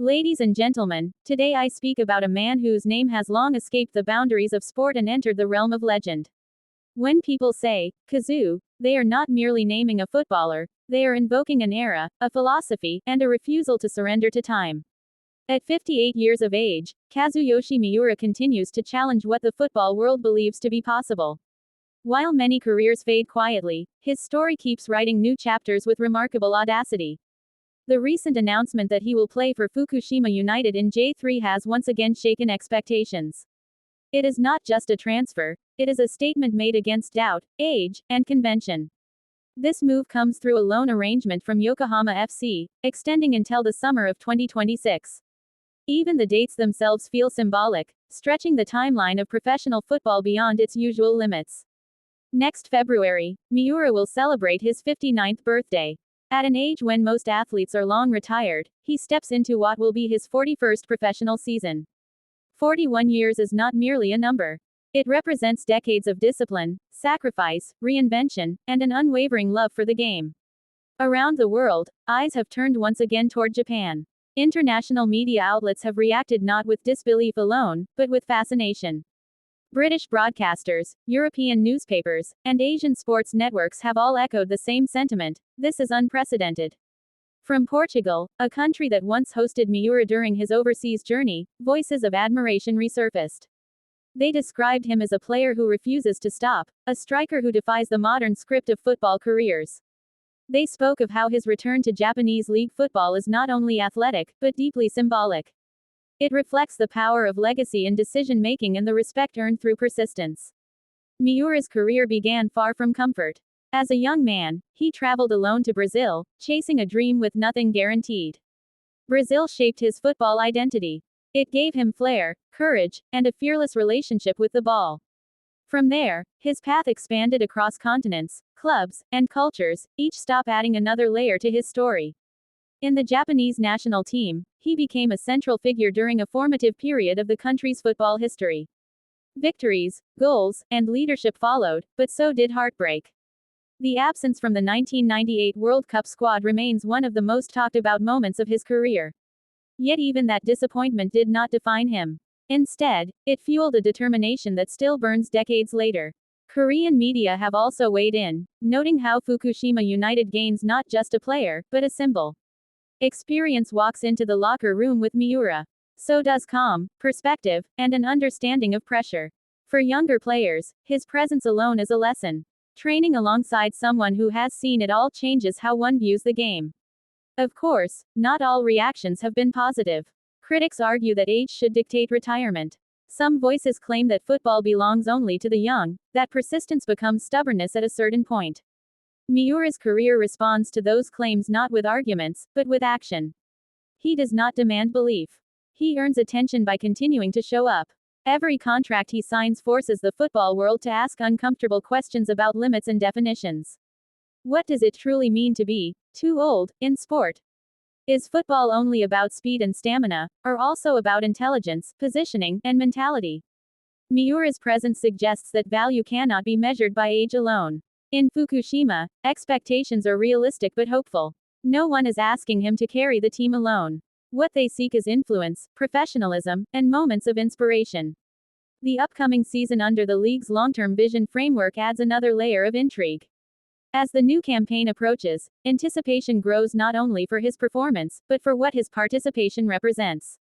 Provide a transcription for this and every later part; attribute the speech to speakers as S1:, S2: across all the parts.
S1: Ladies and gentlemen, today I speak about a man whose name has long escaped the boundaries of sport and entered the realm of legend. When people say, Kazoo, they are not merely naming a footballer, they are invoking an era, a philosophy, and a refusal to surrender to time. At 58 years of age, Kazuyoshi Miura continues to challenge what the football world believes to be possible. While many careers fade quietly, his story keeps writing new chapters with remarkable audacity. The recent announcement that he will play for Fukushima United in J3 has once again shaken expectations. It is not just a transfer, it is a statement made against doubt, age, and convention. This move comes through a loan arrangement from Yokohama FC, extending until the summer of 2026. Even the dates themselves feel symbolic, stretching the timeline of professional football beyond its usual limits. Next February, Miura will celebrate his 59th birthday. At an age when most athletes are long retired, he steps into what will be his 41st professional season. 41 years is not merely a number. It represents decades of discipline, sacrifice, reinvention, and an unwavering love for the game. Around the world, eyes have turned once again toward Japan. International media outlets have reacted not with disbelief alone, but with fascination. British broadcasters, European newspapers, and Asian sports networks have all echoed the same sentiment: this is unprecedented. From Portugal, a country that once hosted Miura during his overseas journey, voices of admiration resurfaced. They described him as a player who refuses to stop, a striker who defies the modern script of football careers. They spoke of how his return to Japanese league football is not only athletic, but deeply symbolic. It reflects the power of legacy and decision-making and the respect earned through persistence. Miura's career began far from comfort. As a young man, he traveled alone to Brazil, chasing a dream with nothing guaranteed. Brazil shaped his football identity. It gave him flair, courage, and a fearless relationship with the ball. From there, his path expanded across continents, clubs, and cultures, each stop adding another layer to his story. In the Japanese national team, he became a central figure during a formative period of the country's football history. Victories, goals, and leadership followed, but so did heartbreak. The absence from the 1998 World Cup squad remains one of the most talked about moments of his career. Yet even that disappointment did not define him. Instead, it fueled a determination that still burns decades later. Korean media have also weighed in, noting how Fukushima United gains not just a player, but a symbol. Experience walks into the locker room with Miura. So does calm, perspective, and an understanding of pressure. For younger players, his presence alone is a lesson. Training alongside someone who has seen it all changes how one views the game. Of course, not all reactions have been positive. Critics argue that age should dictate retirement. Some voices claim that football belongs only to the young, that persistence becomes stubbornness at a certain point. Miura's career responds to those claims not with arguments, but with action. He does not demand belief. He earns attention by continuing to show up. Every contract he signs forces the football world to ask uncomfortable questions about limits and definitions. What does it truly mean to be too old in sport? Is football only about speed and stamina, or also about intelligence, positioning, and mentality? Miura's presence suggests that value cannot be measured by age alone. In Fukushima, expectations are realistic but hopeful. No one is asking him to carry the team alone. What they seek is influence, professionalism, and moments of inspiration. The upcoming season under the league's long-term vision framework adds another layer of intrigue. As the new campaign approaches, anticipation grows not only for his performance, but for what his participation represents.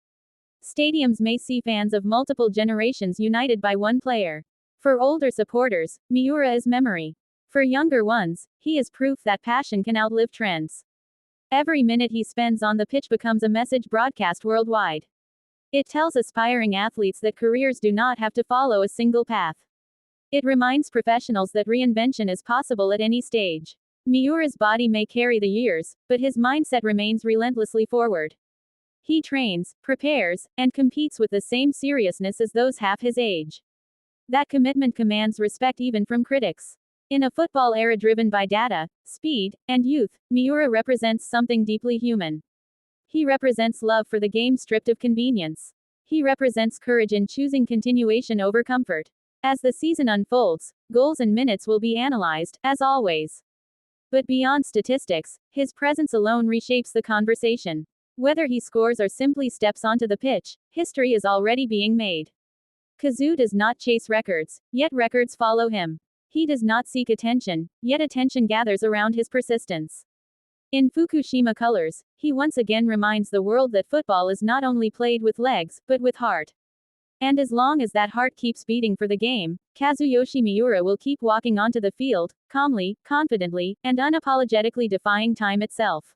S1: Stadiums may see fans of multiple generations united by one player. For older supporters, Miura is memory. For younger ones, he is proof that passion can outlive trends. Every minute he spends on the pitch becomes a message broadcast worldwide. It tells aspiring athletes that careers do not have to follow a single path. It reminds professionals that reinvention is possible at any stage. Miura's body may carry the years, but his mindset remains relentlessly forward. He trains, prepares, and competes with the same seriousness as those half his age. That commitment commands respect even from critics. In a football era driven by data, speed, and youth, Miura represents something deeply human. He represents love for the game stripped of convenience. He represents courage in choosing continuation over comfort. As the season unfolds, goals and minutes will be analyzed, as always. But beyond statistics, his presence alone reshapes the conversation. Whether he scores or simply steps onto the pitch, history is already being made. Kazu does not chase records, yet records follow him. He does not seek attention, yet attention gathers around his persistence. In Fukushima colors, he once again reminds the world that football is not only played with legs, but with heart. And as long as that heart keeps beating for the game, Kazuyoshi Miura will keep walking onto the field, calmly, confidently, and unapologetically defying time itself.